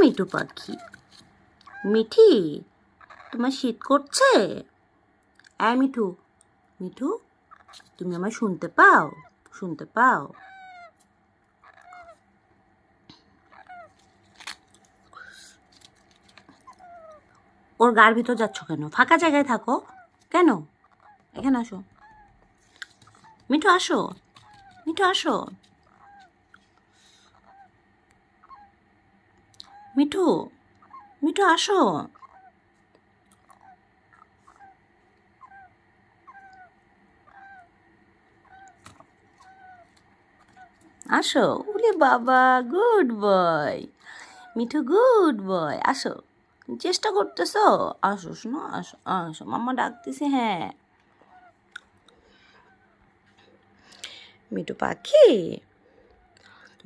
মিঠু পাখি, মিঠি, তোমার শীত করছে? মিঠু, মিঠু, তুমি আমায় শুনতে পাও? শুনতে পাও? ওর গার ভিতর যাচ্ছ কেন? ফাঁকা জায়গায় থাকো কেন? এখানে আসো। মিঠু আসো, মিঠু আসো, মিঠু, মিঠু আসো। আসো, উরে বাবা, good boy Mithu, good boy. আসো, চেষ্টা করতেছো? আসো শোনো, আসো আসো, মাম্মা ডাকতেছে। হ্যাঁ মিঠু পাখি,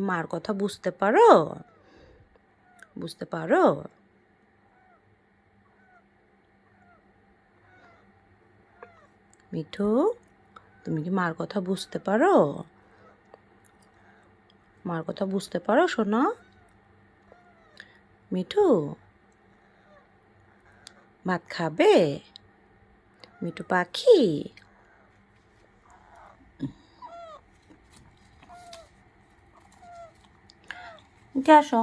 মার কথা বুঝতে পারো? বুঝতে পারো? মিঠু, তুমি কি মার কথা বুঝতে পারো? মার কথা বুঝতে পারো সোনা? মিঠু, ভাত খাবে? মিঠু পাখি, উঠে আসো।